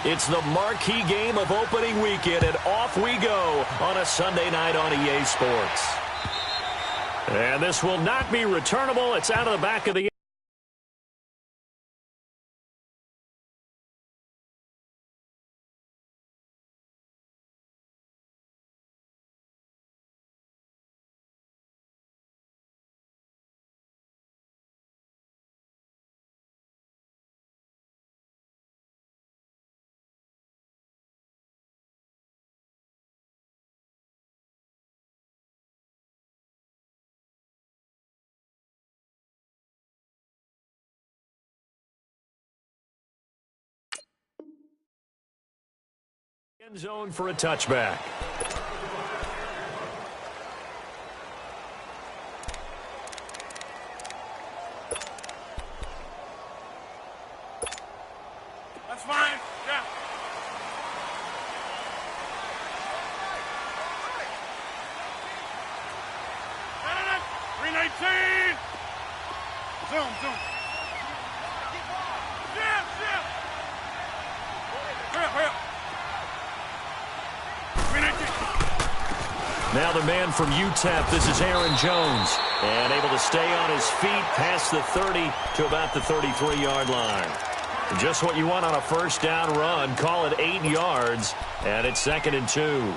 It's the marquee game of opening weekend, and off we go on a Sunday night on EA Sports. And this will not be returnable. It's out of the back of the end zone for a touchback. That's fine. Yeah. No. 319. Zoom. Zip. Hurry up. Now the man from UTEP, this is Aaron Jones, and able to stay on his feet past the 30 to about the 33-yard line. Just what you want on a first down run. Call it 8 yards, and it's 2nd and 2.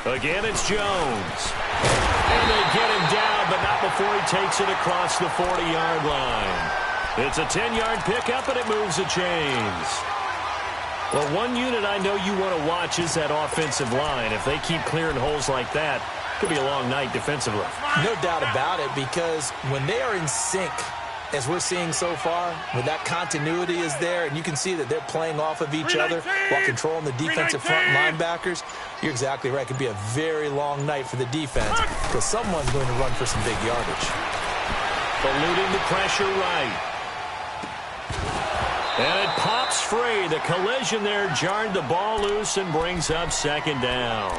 Again, it's Jones. And they get him down, but not before he takes it across the 40-yard line. It's a 10-yard pickup, and it moves the chains. Well, one unit I know you want to watch is that offensive line. If they keep clearing holes like that, it could be a long night defensively. No doubt about it, because when they are in sync, as we're seeing so far, when that continuity is there, and you can see that they're playing off of each other while controlling the defensive front linebackers, you're exactly right. It could be a very long night for the defense because someone's going to run for some big yardage. Eluding the pressure right. And it pops free. The collision there jarred the ball loose and brings up 2nd down.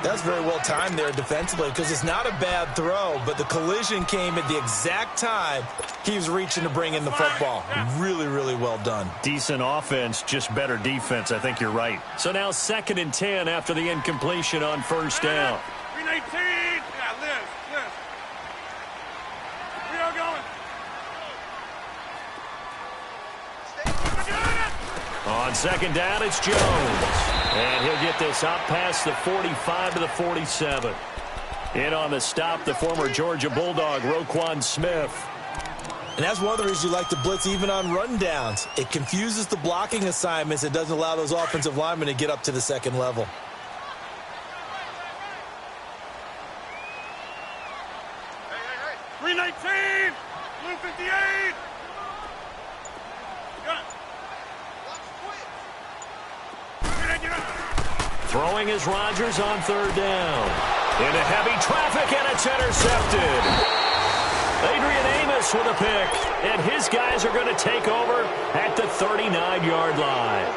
That's very well timed there defensively because it's not a bad throw, but the collision came at the exact time he was reaching to bring in the football. Really, really well done. Decent offense, just better defense. I think you're right. So now 2nd and 10 after the incompletion on first down. 319. Yeah, Liz. We are going. On 2nd down, it's Jones. And he'll get this out past the 45 to the 47. In on the stop, the former Georgia Bulldog, Roquan Smith. And that's one of the reasons you like to blitz even on rundowns. It confuses the blocking assignments. It doesn't allow those offensive linemen to get up to the second level. Hey. 319. Blue 58. Throwing is Rodgers on 3rd down. Into heavy traffic, and it's intercepted. Adrian Amos with a pick, and his guys are going to take over at the 39-yard line.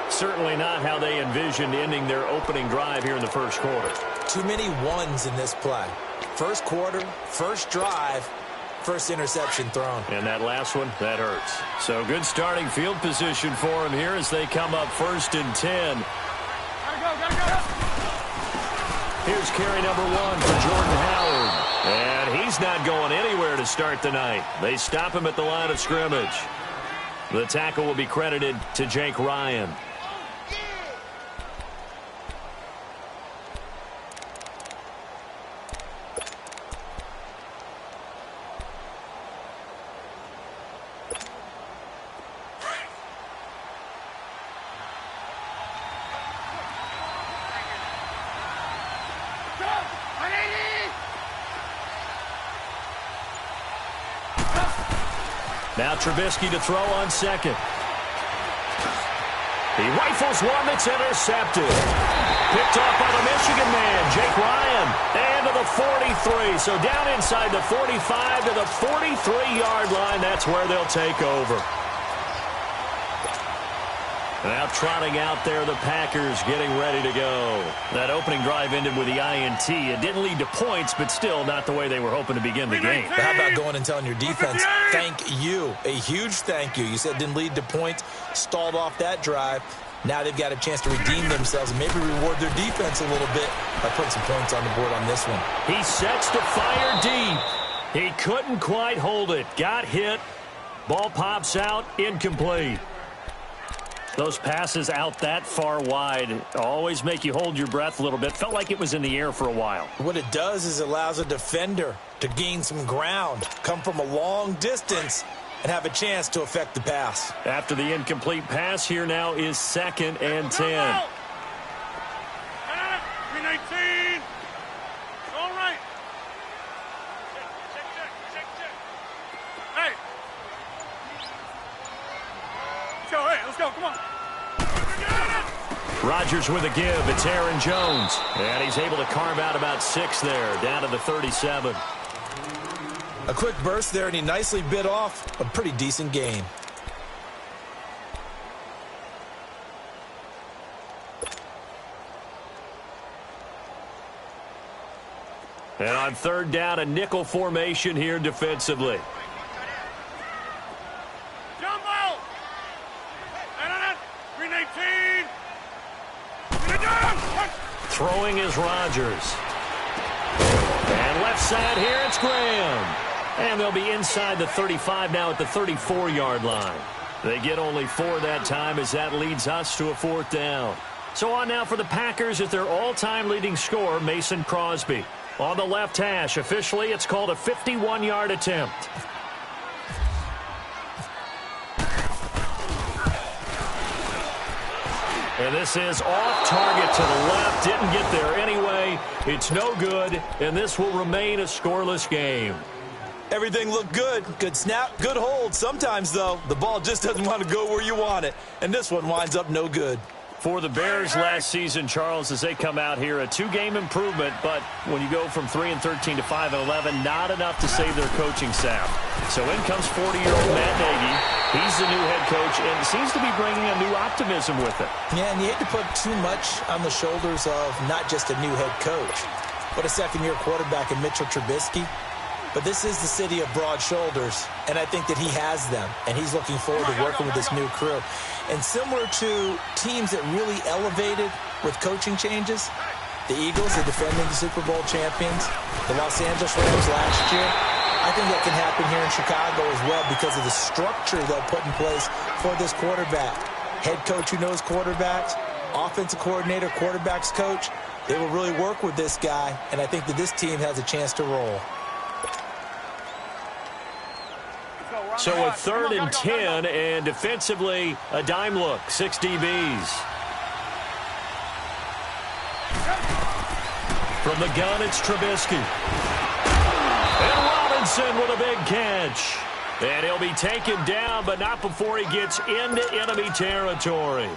Certainly not how they envisioned ending their opening drive here in the first quarter. Too many ones in this play. First quarter, first drive, first interception thrown. And that last one, that hurts. So good starting field position for him here as they come up 1st and 10. Gotta go. Here's carry number 1 for Jordan Howard. And he's not going anywhere to start the night. They stop him at the line of scrimmage. The tackle will be credited to Jake Ryan. Now Trubisky to throw on 2nd. He rifles one that's intercepted. Picked off by the Michigan man, Jake Ryan. And to the 43. So down inside the 45 to the 43-yard line. That's where they'll take over. Now trotting out there, the Packers getting ready to go. That opening drive ended with the INT. It didn't lead to points, but still not the way they were hoping to begin the game. But how about going and telling your defense, thank you, a huge thank you. You said it didn't lead to points, stalled off that drive. Now they've got a chance to redeem themselves and maybe reward their defense a little bit by putting some points on the board on this one. He sets to fire deep. He couldn't quite hold it. Got hit. Ball pops out, incomplete. Those passes out that far wide always make you hold your breath a little bit. Felt like it was in the air for a while. What it does is it allows a defender to gain some ground, come from a long distance, and have a chance to affect the pass. After the incomplete pass, here now is 2nd and 10. 319. All right. Hey. Let's go. Come on. Rodgers with a give. It's Aaron Jones. And he's able to carve out about 6 there, down to the 37. A quick burst there, and he nicely bit off a pretty decent gain. And on 3rd down, a nickel formation here defensively. Jumbo! 319. Throwing is Rodgers. And left side here, it's Graham. And they'll be inside the 35 now at the 34-yard line. They get only 4 that time as that leads us to a 4th down. So on now for the Packers is their all-time leading scorer, Mason Crosby. On the left hash, officially it's called a 51-yard attempt. And this is off target to the left. Didn't get there anyway. It's no good, and this will remain a scoreless game. Everything looked good. Good snap, good hold. Sometimes, though, the ball just doesn't want to go where you want it. And this one winds up no good. For the Bears last season, Charles, as they come out here, a 2-game improvement, but when you go from 3-13 to 5-11, not enough to save their coaching staff. So in comes 40-year-old Matt Nagy. He's the new head coach and seems to be bringing a new optimism with it. Yeah, and you hate to put too much on the shoulders of not just a new head coach, but a second-year quarterback in Mitchell Trubisky. But this is the city of broad shoulders, and I think that he has them, and he's looking forward to working with this new crew. And similar to teams that really elevated with coaching changes, the Eagles, the defending Super Bowl champions, the Los Angeles Rams last year, I think that can happen here in Chicago as well because of the structure they'll put in place for this quarterback. Head coach who knows quarterbacks, offensive coordinator, quarterbacks coach, they will really work with this guy, and I think that this team has a chance to roll. So a 3rd and 10, and defensively, a dime look, 6 DBs. From the gun, it's Trubisky. And Robinson with a big catch. And he'll be taken down, but not before he gets into enemy territory.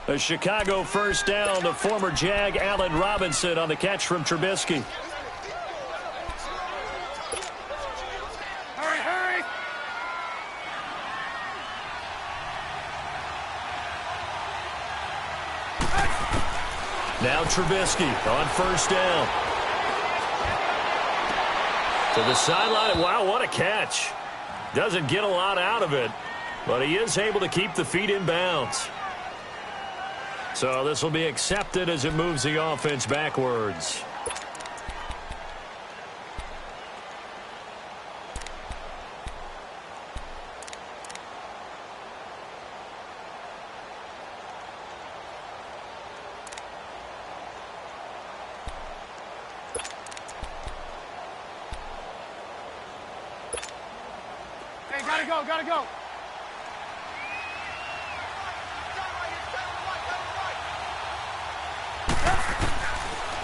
A Chicago 1st down to former Jag Allen Robinson on the catch from Trubisky. Now Trubisky on 1st down. To the sideline. Wow, what a catch. Doesn't get a lot out of it, but he is able to keep the feet in bounds. So this will be accepted as it moves the offense backwards. Gotta go.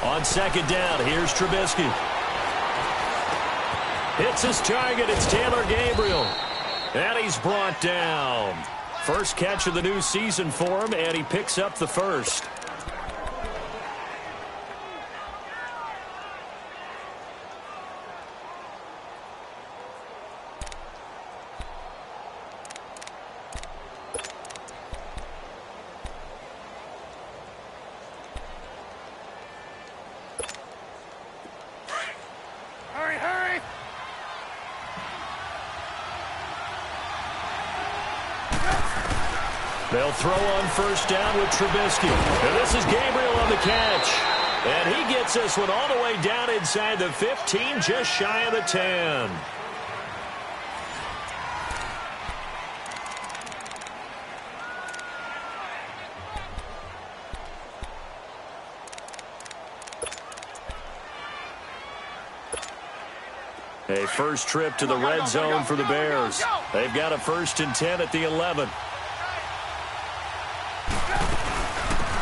On 2nd down, here's Trubisky. Hits his target, it's Taylor Gabriel. And he's brought down. First catch of the new season for him, and he picks up the first. Hurry, hurry! They'll throw on first down with Trubisky. And this is Gabriel on the catch. And he gets this one all the way down inside the 15, just shy of the 10. A first trip to the red zone for the Bears. They've got a 1st and 10 at the 11.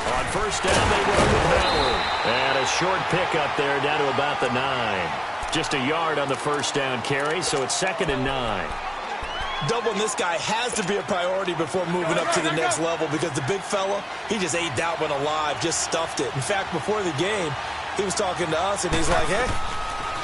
On first down, they run with Howard. And a short pickup there down to about the 9. Just a yard on the first down carry, so it's 2nd and 9. Doubling this guy has to be a priority before moving up to the next level because the big fella, he just ate that one alive, just stuffed it. In fact, before the game, he was talking to us, and he's like, hey,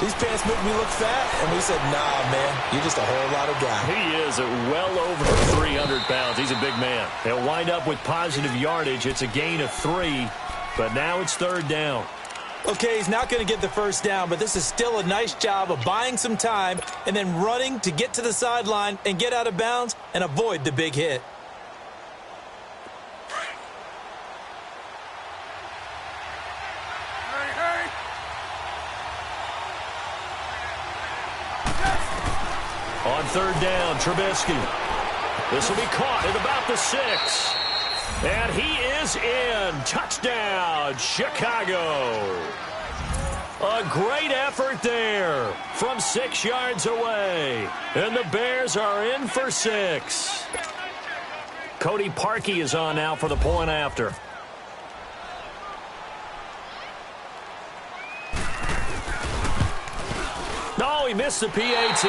these pants make me look fat. And we said, nah, man, you're just a whole lot of guy. He is at well over 300 pounds. He's a big man. They'll wind up with positive yardage. It's a gain of 3, but now it's 3rd down. Okay, he's not going to get the first down, but this is still a nice job of buying some time and then running to get to the sideline and get out of bounds and avoid the big hit. Hurry, hurry! On 3rd down, Trubisky. This will be caught at about the 6. And he is in. Touchdown, Chicago. A great effort there from 6 yards away. And the Bears are in for 6. Cody Parkey is on now for the point after. No, he missed the PAT.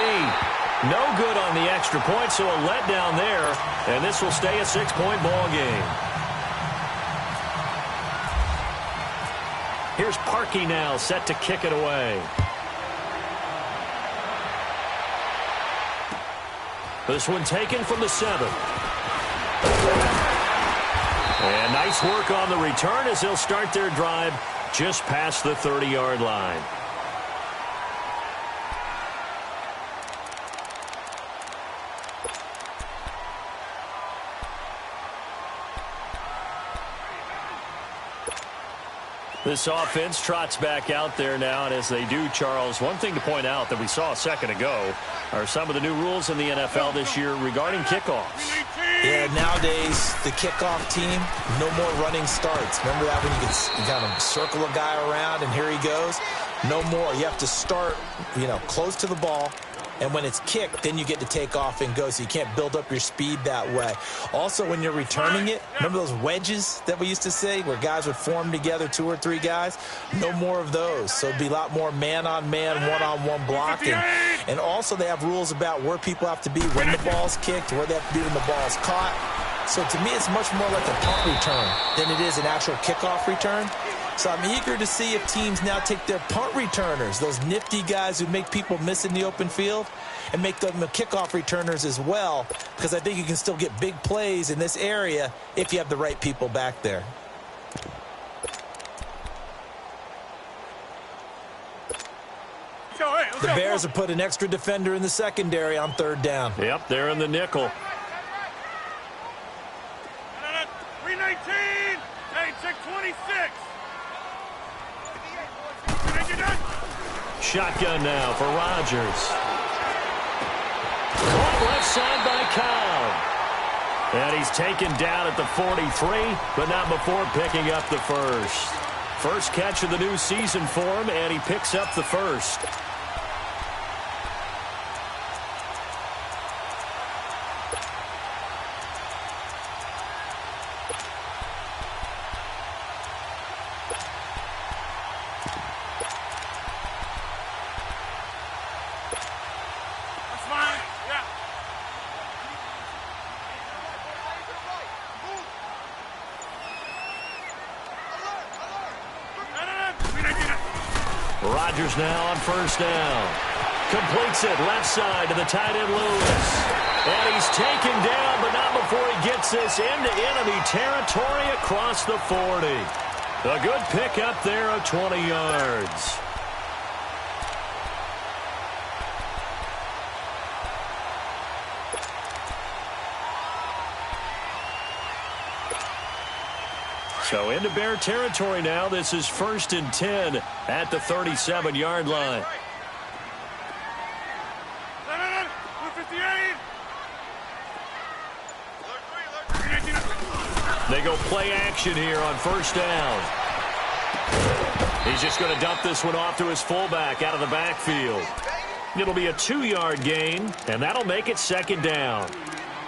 No good on the extra point, so a letdown there. And this will stay a 6-point ball game. Here's Parkey now, set to kick it away. This one taken from the 7. And nice work on the return as they'll start their drive just past the 30-yard line. This offense trots back out there now, and as they do, Charles, one thing to point out that we saw a second ago are some of the new rules in the NFL this year regarding kickoffs. Yeah, nowadays, the kickoff team, no more running starts. Remember that when you kind of circle a guy around and here he goes? No more. You have to start, close to the ball. And when it's kicked, then you get to take off and go, so you can't build up your speed that way. Also, when you're returning it, remember those wedges that we used to say where guys would form together, 2 or 3 guys? No more of those. So it'd be a lot more man-on-man, one-on-one blocking. And also they have rules about where people have to be when the ball's kicked, where they have to be when the ball's caught. So to me, it's much more like a punt return than it is an actual kickoff return. So I'm eager to see if teams now take their punt returners, those nifty guys who make people miss in the open field, and make them the kickoff returners as well, because I think you can still get big plays in this area if you have the right people back there. The Bears have put an extra defender in the secondary on 3rd down. Yep, they're in the nickel. 319! 26. Shotgun now for Rodgers. Caught left side by Cobb. And he's taken down at the 43, but not before picking up the first. First catch of the new season for him, and he picks up the first. Rodgers now on first down. Completes it left side to the tight end Lewis. And he's taken down, but not before he gets this into enemy territory across the 40. A good pickup there of 20 yards. So into Bear territory now. This is 1st and 10 at the 37-yard line. 158. They go play action here on first down. He's just going to dump this one off to his fullback out of the backfield. It'll be a 2-yard gain, and that'll make it 2nd down.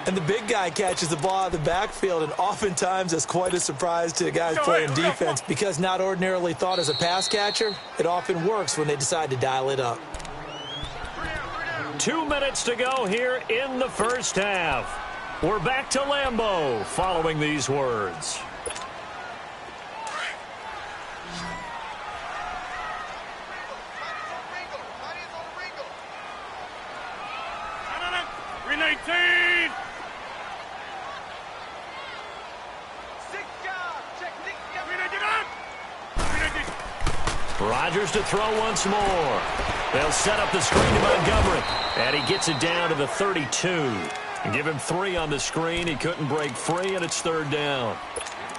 And the big guy catches the ball out of the backfield, and oftentimes it's quite a surprise to the guys playing defense because not ordinarily thought as a pass catcher, it often works when they decide to dial it up. 2 minutes to go here in the first half. We're back to Lambeau following these words. Rodgers to throw once more. They'll set up the screen to Montgomery. And he gets it down to the 32. And give him 3 on the screen. He couldn't break free, and it's 3rd down.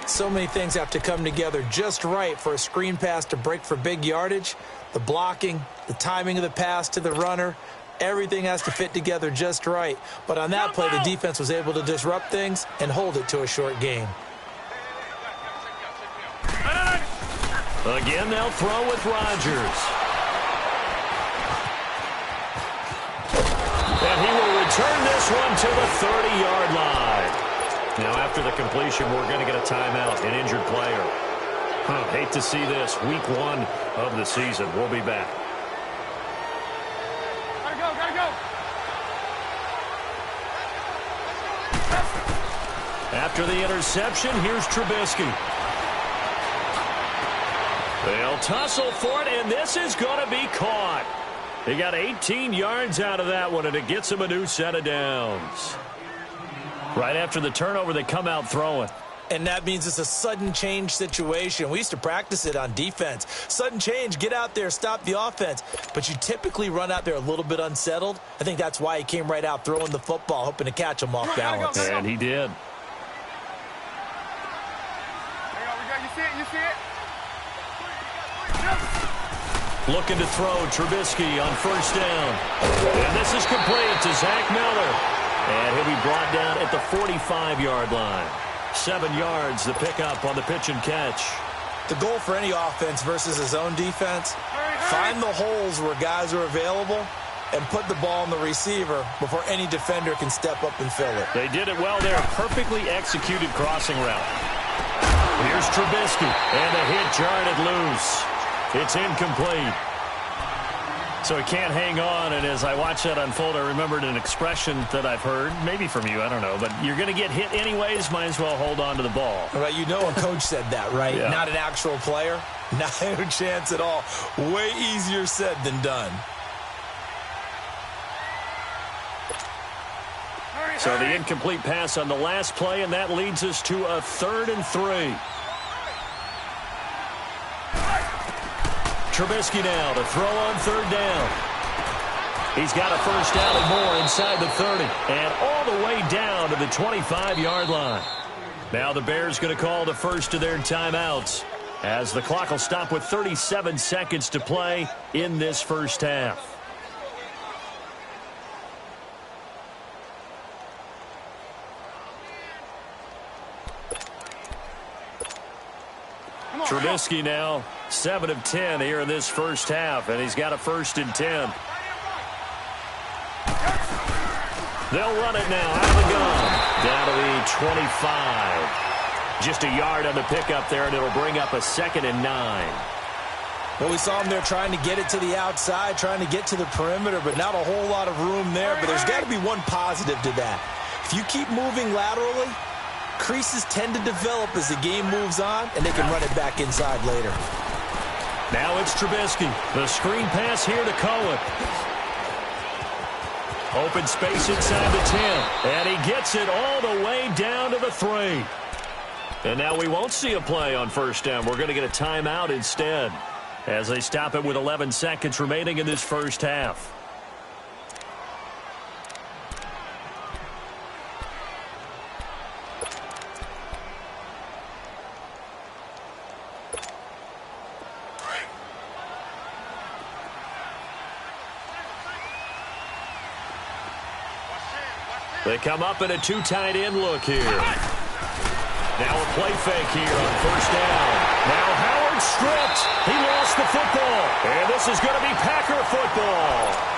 So many things have to come together just right for a screen pass to break for big yardage. The blocking, the timing of the pass to the runner, everything has to fit together just right. But on that play, the defense was able to disrupt things and hold it to a short gain. Again, they'll throw with Rodgers. And he will return this one to the 30-yard line. Now, after the completion, we're going to get a timeout, an injured player. Hate to see this. Week 1 of the season. We'll be back. Gotta go. After the interception, here's Trubisky. They'll tussle for it, and this is going to be caught. He got 18 yards out of that one, and it gets him a new set of downs. Right after the turnover, they come out throwing. And that means it's a sudden change situation. We used to practice it on defense. Sudden change, get out there, stop the offense. But you typically run out there a little bit unsettled. I think that's why he came right out throwing the football, hoping to catch him off balance. And he did. You see it? Looking to throw, Trubisky on first down. And this is complete to Zach Miller. And he'll be brought down at the 45-yard line. 7 yards, the pickup on the pitch and catch. The goal for any offense versus his own defense, find the holes where guys are available and put the ball on the receiver before any defender can step up and fill it. They did it well there. Perfectly executed crossing route. Here's Trubisky, and the hit jarred it loose. It's incomplete. So he can't hang on, and as I watch that unfold, I remembered an expression that I've heard, maybe from you, I don't know, but you're going to get hit anyways, might as well hold on to the ball. Right, you know a coach said that, right? Yeah. Not an actual player. Not a chance at all. Way easier said than done. So the incomplete pass on the last play, and that leads us to a 3rd and 3. Trubisky now to throw on 3rd down. He's got a first down and more inside the 30 and all the way down to the 25-yard line. Now the Bears going to call the first of their timeouts as the clock will stop with 37 seconds to play in this first half. Trubisky now 7 of 10 here in this first half, and he's got a 1st and 10. They'll run it now out of the gun down to the 25. Just a yard on the pickup there, and it'll bring up a 2nd and 9. Well, we saw him there trying to get it to the outside, trying to get to the perimeter, but not a whole lot of room there. But there's got to be one positive to that. If you keep moving laterally, creases tend to develop as the game moves on, and they can run it back inside later. Now it's Trubisky. The screen pass here to Cohen. Open space inside the 10. And he gets it all the way down to the 3. And now we won't see a play on first down. We're going to get a timeout instead as they stop it with 11 seconds remaining in this first half. They come up in a two tight end look here. Now a play fake here on first down. Now Howard stripped. He lost the football. And this is going to be Packer football.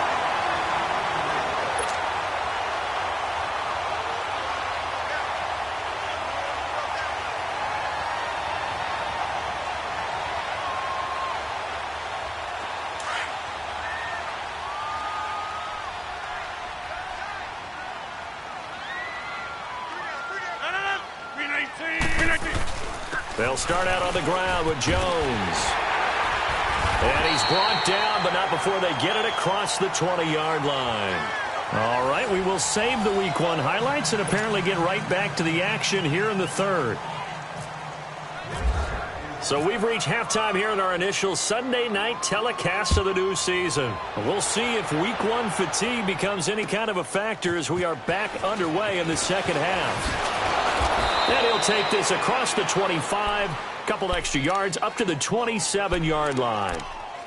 They'll start out on the ground with Jones. And he's brought down, but not before they get it across the 20-yard line. All right, we will save the Week 1 highlights and apparently get right back to the action here in the third. So we've reached halftime here in our initial Sunday night telecast of the new season. We'll see if Week 1 fatigue becomes any kind of a factor as we are back underway in the second half. And he'll take this across the 25, couple extra yards up to the 27-yard line.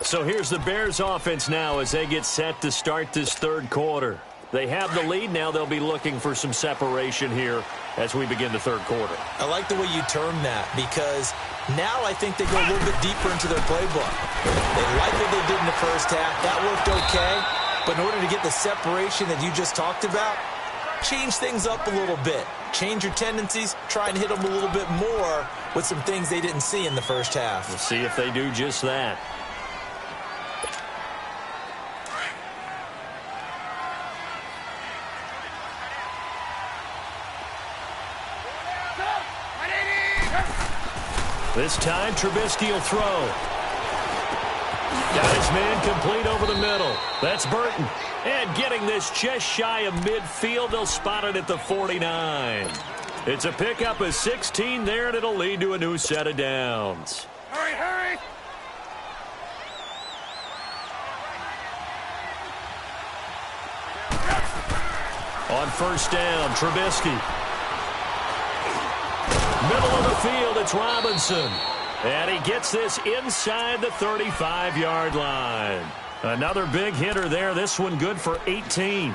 So here's the Bears offense now as they get set to start this third quarter. They have the lead. Now they'll be looking for some separation here as we begin the third quarter. I like the way you term that because now I think they go a little bit deeper into their playbook. They like what they did in the first half. That worked okay. But in order to get the separation that you just talked about, change things up a little bit. Change your tendencies. Try and hit them a little bit more with some things they didn't see in the first half. We'll see if they do just that. This time, Trubisky will throw. Got his man complete over the middle. That's Burton. And getting this just shy of midfield, they'll spot it at the 49. It's a pickup of 16 there, and it'll lead to a new set of downs. Hurry, hurry! On first down, Trubisky. Middle of the field, it's Robinson. And he gets this inside the 35-yard line. Another big hitter there. This one good for 18. I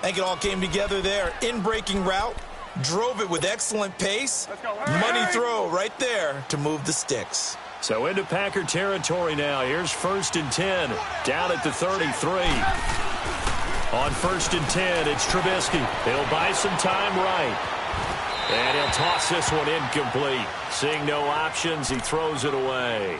think it all came together there. In-breaking route. Drove it with excellent pace. Money throw right there to move the sticks. So into Packer territory now. Here's first and 10. Down at the 33. On first and 10, it's Trubisky. He'll buy some time right. And he'll toss this one incomplete. Seeing no options, he throws it away.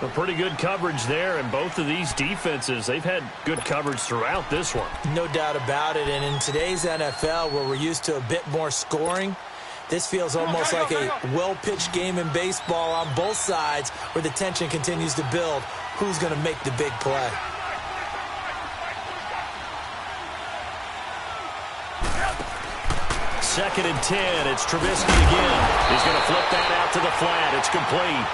A pretty good coverage there, and both of these defenses, they've had good coverage throughout this one. No doubt about it, and in today's NFL, where we're used to a bit more scoring, this feels almost like a well-pitched game in baseball on both sides where the tension continues to build. Who's going to make the big play? Second and 10, it's Trubisky again. He's going to flip that out to the flat. It's complete.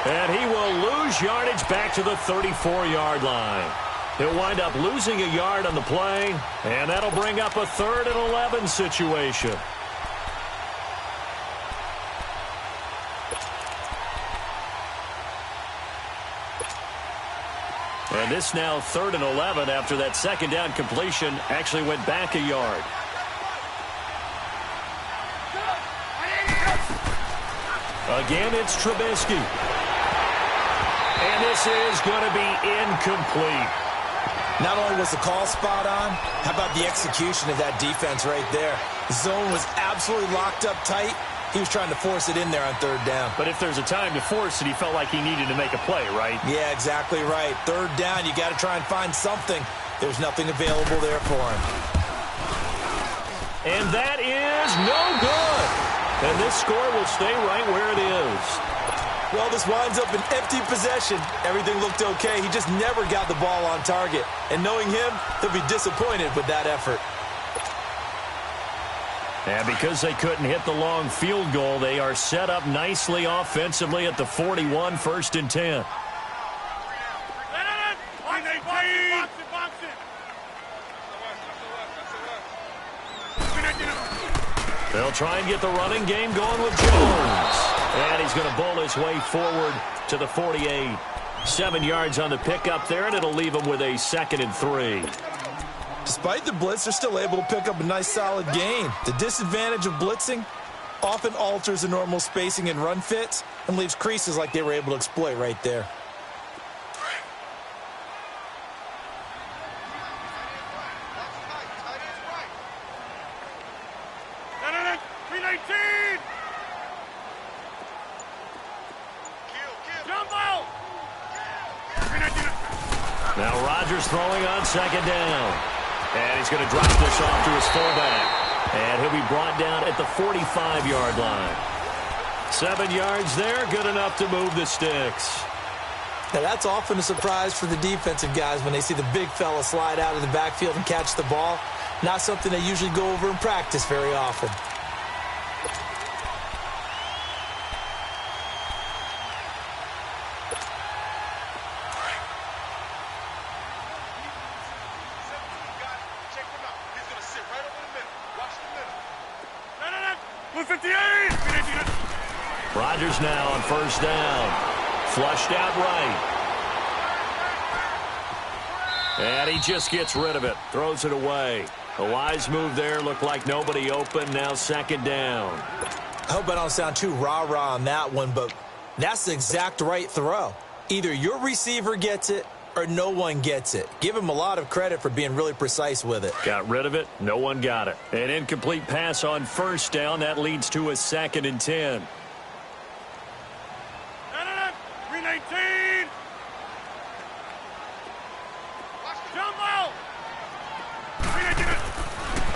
And he will lose yardage back to the 34-yard line. He'll wind up losing a yard on the play, and that'll bring up a 3rd and 11 situation. And this now 3rd and 11 after that second down completion actually went back a yard. Again, it's Trubisky. And this is going to be incomplete. Not only was the call spot on, how about the execution of that defense right there? The zone was absolutely locked up tight. He was trying to force it in there on 3rd down. But if there's a time to force it, he felt like he needed to make a play, right? Yeah, exactly right. 3rd down, you got to try and find something. There's nothing available there for him. And that is no good. And this score will stay right where it is. Well, this winds up an empty possession. Everything looked okay. He just never got the ball on target. And knowing him, he'll be disappointed with that effort. And because they couldn't hit the long field goal, they are set up nicely offensively at the 41, 1st and 10. They'll try and get the running game going with Jones. And he's going to bowl his way forward to the 48. 7 yards on the pickup there, and it'll leave him with a 2nd and 3. Despite the blitz, they're still able to pick up a nice solid gain. The disadvantage of blitzing often alters the normal spacing and run fits and leaves creases like they were able to exploit right there. Now Rodgers throwing on 2nd down. And he's going to drop this off to his fullback. And he'll be brought down at the 45-yard line. 7 yards there, good enough to move the sticks. Now that's often a surprise for the defensive guys when they see the big fella slide out of the backfield and catch the ball. Not something they usually go over in practice very often. Rodgers now on 1st down. Flushed out right. And he just gets rid of it. Throws it away. A wise move there. Looked like nobody open. Now 2nd down. I hope I don't sound too rah-rah on that one, but that's the exact right throw. Either your receiver gets it or no one gets it. Give him a lot of credit for being really precise with it. Got rid of it. No one got it. An incomplete pass on 1st down. That leads to a 2nd and 10.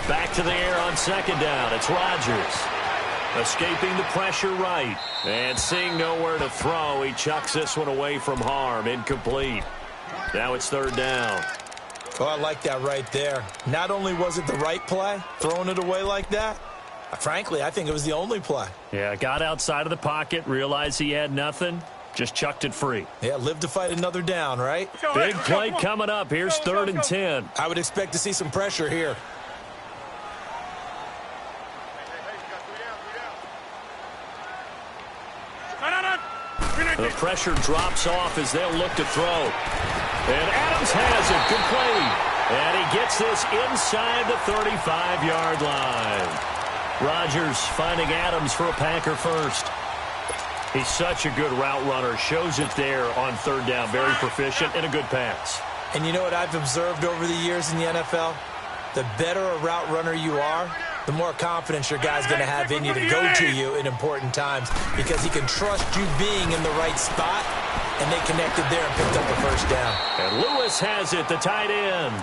Back to the air on 2nd down. It's Rodgers. Escaping the pressure right. And seeing nowhere to throw, he chucks this one away from harm. Incomplete. Now it's 3rd down. Oh, I like that right there. Not only was it the right play, throwing it away like that, frankly, I think it was the only play. Yeah, got outside of the pocket, realized he had nothing, just chucked it free. Yeah, live to fight another down, right? Big play coming up. Here's 3rd and 10. I would expect to see some pressure here. The pressure drops off as they'll look to throw. And Adams has it complete. And he gets this inside the 35-yard line. Rodgers finding Adams for a Packer first. He's such a good route runner. Shows it there on 3rd down. Very proficient and a good pass. And you know what I've observed over the years in the NFL? The better a route runner you are, the more confidence your guy's going to have in you to go to you in important times because he can trust you being in the right spot, and they connected there and picked up the 1st down. And Lewis has it, the tight end.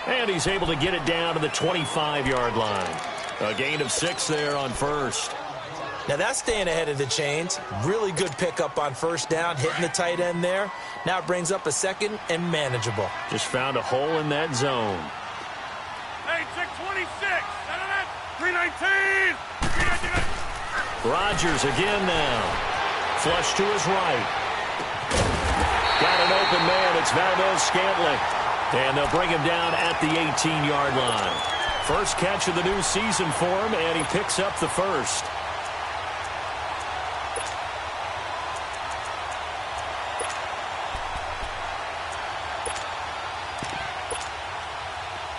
And he's able to get it down to the 25-yard line. A gain of 6 there on 1st. Now that's staying ahead of the chains. Really good pickup on 1st down, hitting the tight end there. Now it brings up a 2nd and manageable. Just found a hole in that zone. Hey, check 26. 319. Rodgers again now. Flush to his right. Got an open man. It's Valdez-Scantling. And they'll bring him down at the 18-yard line. First catch of the new season for him, and he picks up the 1st.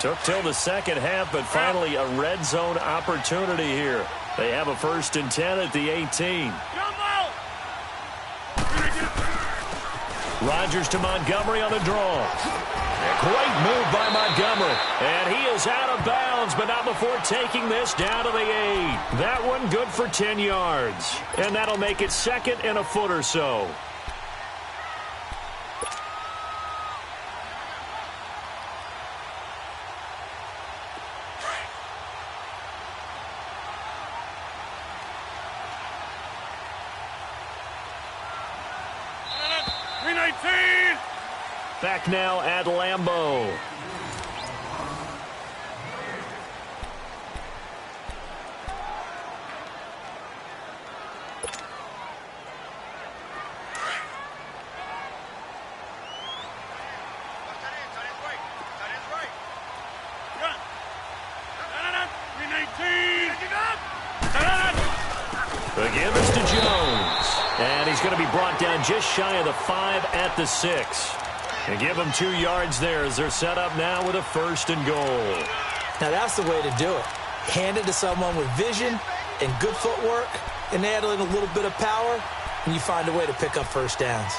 Took till the 2nd half, but finally a red zone opportunity here. They have a 1st and 10 at the 18. Rodgers to Montgomery on the draw. A great move by Montgomery. And he is out of bounds, but not before taking this down to the 8. That one good for 10 yards. And that'll make it 2nd and a foot or so. Back now at Lambeau. The give is to Jones. And he's going to be brought down just shy of the 5 at the 6. They give him 2 yards there as they're set up now with a 1st and goal. Now that's the way to do it. Hand it to someone with vision and good footwork, and add in a little bit of power, and you find a way to pick up 1st downs.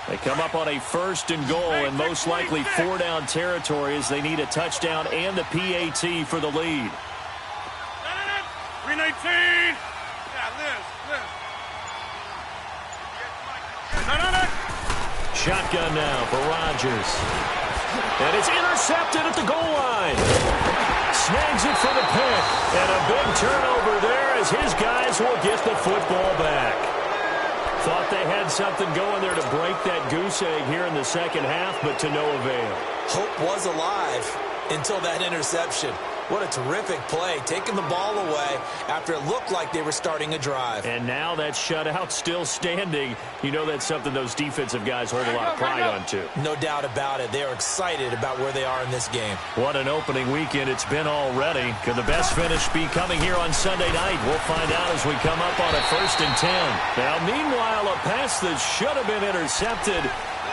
They come up on a 1st and goal, and most likely 4-down territory as they need a touchdown and a PAT for the lead. 319. Yeah, Liz. No. Shotgun now for Rodgers. And it's intercepted at the goal line. Snags it for the pick. And a big turnover there as his guys will get the football back. Thought they had something going there to break that goose egg here in the second half, but to no avail. Hope was alive until that interception. What a terrific play, taking the ball away after it looked like they were starting a drive. And now that shutout still standing. You know that's something those defensive guys hold a lot of pride on, too. No doubt about it. They are excited about where they are in this game. What an opening weekend it's been already. Could the best finish be coming here on Sunday night? We'll find out as we come up on a 1st and 10. Now, meanwhile, a pass that should have been intercepted,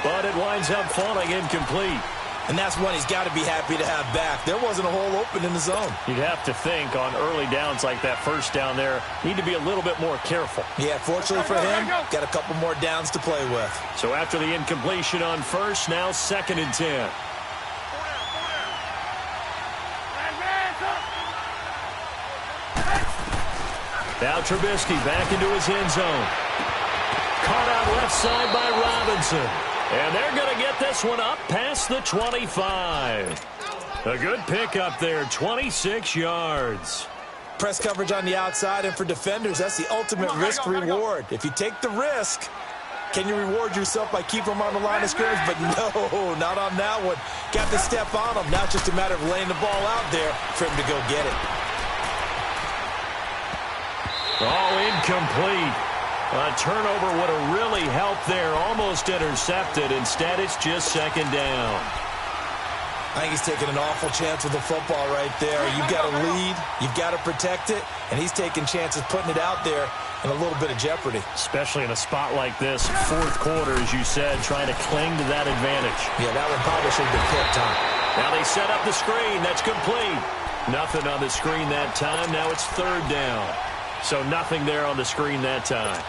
but it winds up falling incomplete. And that's one he's got to be happy to have back. There wasn't a hole open in the zone. You'd have to think on early downs like that 1st down there, need to be a little bit more careful. Yeah, fortunately for him, got a couple more downs to play with. So after the incompletion on 1st, now 2nd and 10. Now Trubisky back into his end zone. Caught out left side by Robinson. And they're going to get this one up past the 25. A good pickup there, 26 yards. Press coverage on the outside, and for defenders, that's the ultimate risk-reward. If you take the risk, can you reward yourself by keeping them on the line of scrimmage? But no, not on that one. Got to step on them. Now it's just a matter of laying the ball out there for him to go get it. All incomplete. A turnover would have really helped there. Almost intercepted. Instead, it's just 2nd down. I think he's taking an awful chance with the football right there. You've got to lead. You've got to protect it. And he's taking chances putting it out there in a little bit of jeopardy. Especially in a spot like this, 4th quarter, as you said, trying to cling to that advantage. Yeah, that one probably should have been picked, huh? Now they set up the screen. That's complete. Nothing on the screen that time. Now it's 3rd down. So nothing there on the screen that time.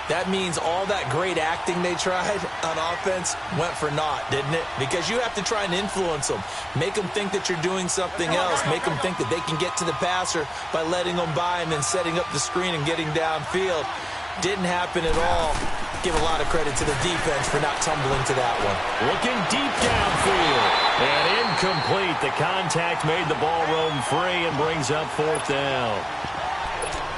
That means all that great acting they tried on offense went for naught, didn't it? Because you have to try and influence them. Make them think that you're doing something else. Make them think that they can get to the passer by letting them by and then setting up the screen and getting downfield. Didn't happen at all. Give a lot of credit to the defense for not tumbling to that one. Looking deep downfield. And incomplete. The contact made the ball roam free and brings up 4th down.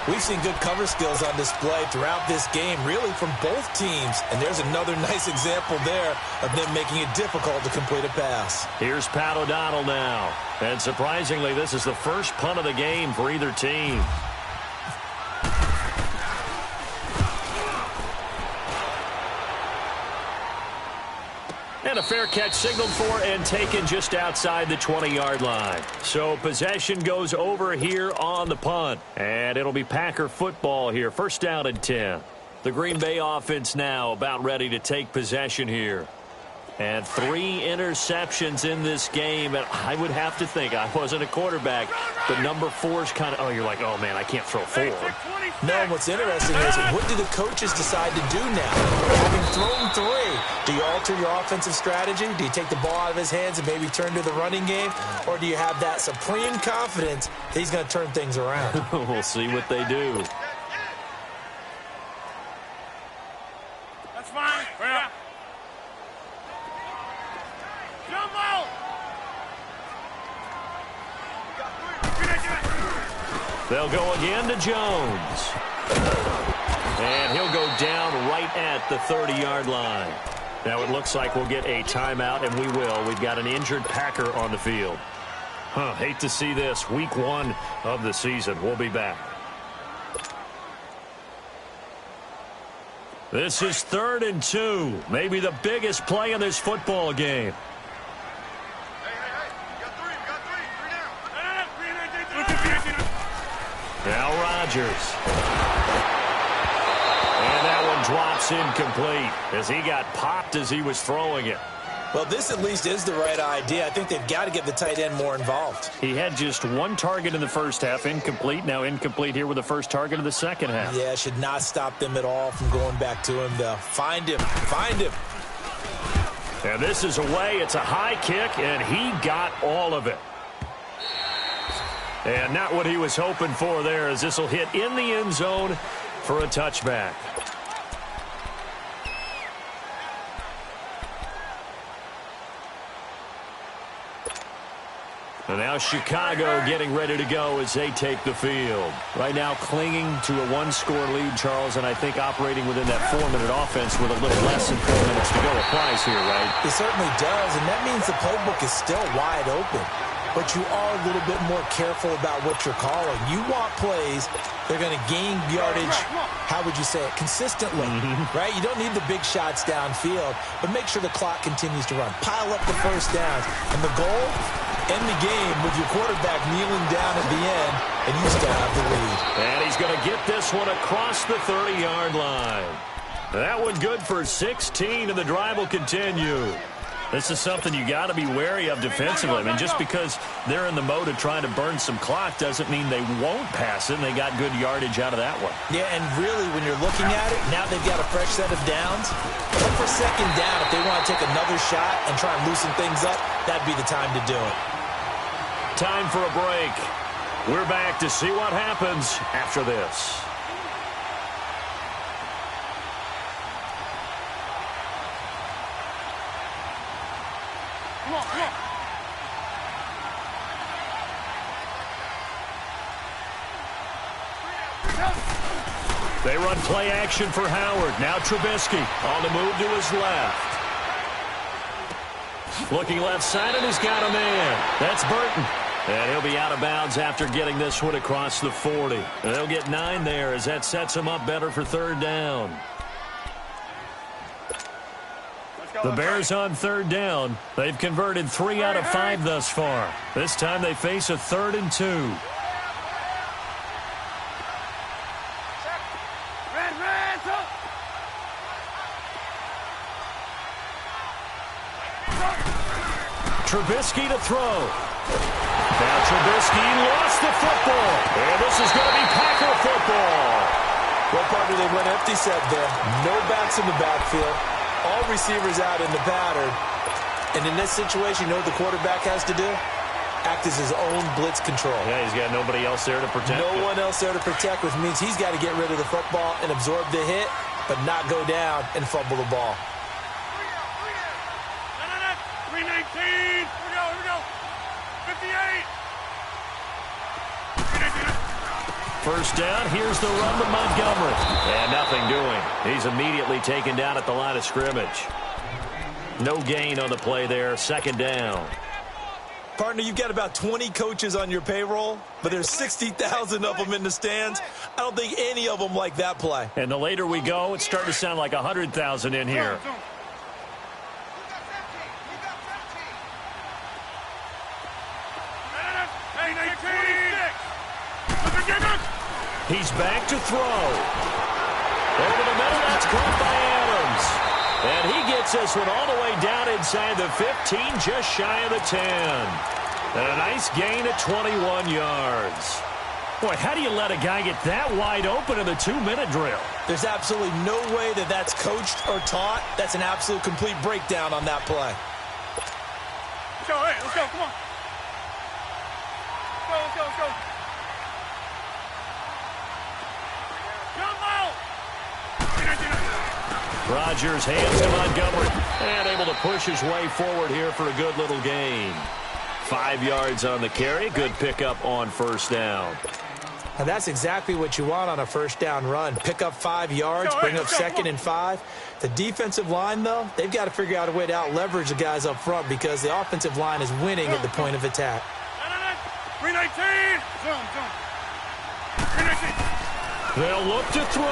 We've seen good cover skills on display throughout this game, really from both teams. And there's another nice example there of them making it difficult to complete a pass. Here's Pat O'Donnell now. And surprisingly, this is the first punt of the game for either team. And a fair catch signaled for and taken just outside the 20-yard line. So possession goes over here on the punt. And it'll be Packer football here. 1st down and 10. The Green Bay offense now about ready to take possession here. And 3 interceptions in this game. And I would have to think, I wasn't a quarterback, but number 4 is kind of, you're like, oh, man, I can't throw 4. No, what's interesting is what do the coaches decide to do now? Having thrown 3, do you alter your offensive strategy? Do you take the ball out of his hands and maybe turn to the running game? Or do you have that supreme confidence that he's going to turn things around? We'll see what they do. That's fine. Yeah. Jumbo! They'll go again to Jones. And he'll go down right at the 30-yard line. Now it looks like we'll get a timeout, and we will. We've got an injured Packer on the field. Hate to see this. Week 1 of the season. We'll be back. This is 3rd and 2. Maybe the biggest play in this football game. Now Rodgers. And that one drops incomplete as he got popped as he was throwing it. Well, this at least is the right idea. I think they've got to get the tight end more involved. He had just 1 target in the first half, incomplete. Now incomplete here with the first target of the second half. Yeah, should not stop them at all from going back to him, though. Find him. Find him. And this is away. It's a high kick, and he got all of it. And not what he was hoping for there, as this will hit in the end zone for a touchback. And now Chicago getting ready to go as they take the field. Right now clinging to a 1-score lead, Charles, and I think operating within that 4-minute offense with a little less than 4 minutes to go applies here, right? It certainly does, and that means the playbook is still wide open. But you are a little bit more careful about what you're calling. You want plays, they're going to gain yardage, how would you say it, consistently, right? You don't need the big shots downfield, but make sure the clock continues to run. Pile up the first downs. And the goal, end the game with your quarterback kneeling down at the end, and you still have the lead. And he's going to get this one across the 30-yard line. That one good for 16, and the drive will continue. This is something you got to be wary of defensively. I mean, just because they're in the mode of trying to burn some clock doesn't mean they won't pass it, and they got good yardage out of that one. Yeah, and really, when you're looking at it, now they've got a fresh set of downs. Look for second down. If they want to take another shot and try and loosen things up, that'd be the time to do it. Time for a break. We're back to see what happens after this. Come on, come on. They run play action for Howard. Now Trubisky on the move to his left. Looking left side, and he's got a man. That's Burton. And he'll be out of bounds after getting this one across the 40. And they'll get 9 there as that sets them up better for 3rd down. The Bears on 3rd down. They've converted 3 out of 5 thus far. This time they face a 3rd and 2. Trubisky to throw. Now Trubisky lost the football. And this is going to be Packer football. Well, partner, they went empty set there. No backs in the backfield. All receivers out in the pattern. And in this situation, you know what the quarterback has to do? Act as his own blitz control. Yeah, he's got nobody else there to protect. No one else there to protect, which means he's got to get rid of the football and absorb the hit, but not go down and fumble the ball. 319. Here we go. 58. First down, here's the run to Montgomery. And nothing doing. He's immediately taken down at the line of scrimmage. No gain on the play there. 2nd down. Partner, you've got about 20 coaches on your payroll, but there's 60,000 of them in the stands. I don't think any of them like that play. And the later we go, it's starting to sound like 100,000 in here. He's back to throw. Over the middle, that's caught by Adams. And he gets this one all the way down inside the 15, just shy of the 10. And a nice gain at 21 yards. Boy, how do you let a guy get that wide open in the 2-minute drill? There's absolutely no way that that's coached or taught. That's an absolute complete breakdown on that play. Let's go, hey, let's go, come on. Let's go. Rodgers hands to Montgomery. And able to push his way forward here for a good little gain. 5 yards on the carry. Good pickup on 1st down. And that's exactly what you want on a first down run. Pick up 5 yards, bring up 2nd and 5. The defensive line, though, they've got to figure out a way to out-leverage the guys up front because the offensive line is winning at the point of attack. 319. Zone. 319. They'll look to throw.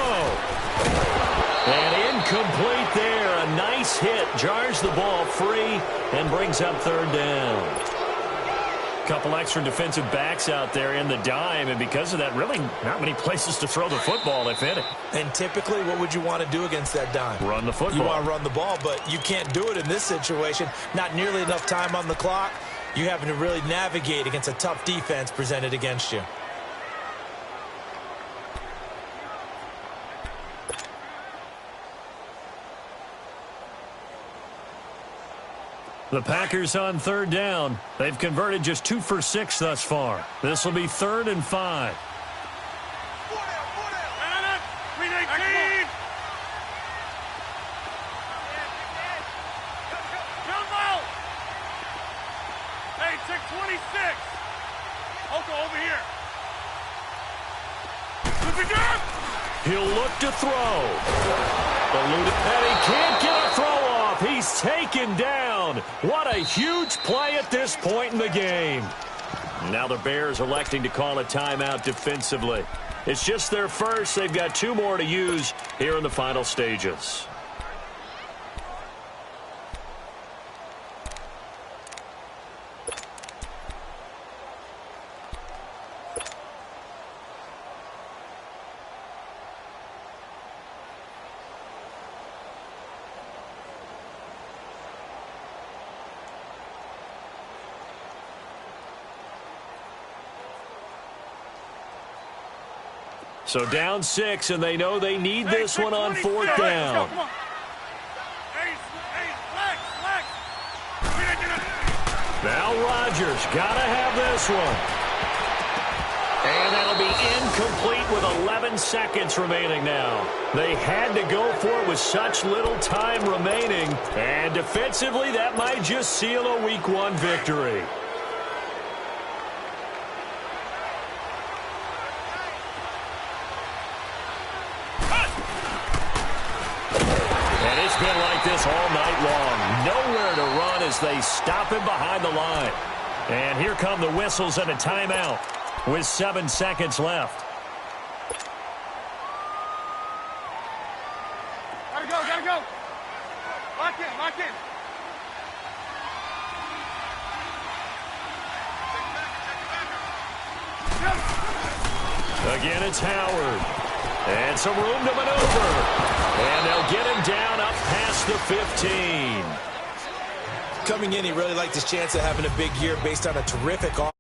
And incomplete there. A nice hit. Jars the ball free and brings up 3rd down. Couple extra defensive backs out there in the dime, and because of that, really not many places to throw the football, if any. And typically, what would you want to do against that dime? Run the football. You want to run the ball, but you can't do it in this situation. Not nearly enough time on the clock. You having to really navigate against a tough defense presented against you. The Packers on 3rd down. They've converted just 2 for 6 thus far. This will be 3rd and 5. 319. Hey, check 26. Oko, over here. He'll look to throw. Eluded, and he can't get a throw off. He's taken down. What a huge play at this point in the game. Now the Bears electing to call a timeout defensively. It's just their first. They've got 2 more to use here in the final stages. So down 6, and they know they need this one on 4th down. Now Rodgers got to have this one. And that'll be incomplete with 11 seconds remaining now. They had to go for it with such little time remaining. And defensively, that might just seal a Week 1 victory. Been like this all night long. Nowhere to run as they stop him behind the line. And here come the whistles and a timeout with 7 seconds left. Gotta go. Lock in. Again, it's Howard. And some room to maneuver. And they'll get him down up past the 15. Coming in, he really liked his chance of having a big year based on a terrific offense.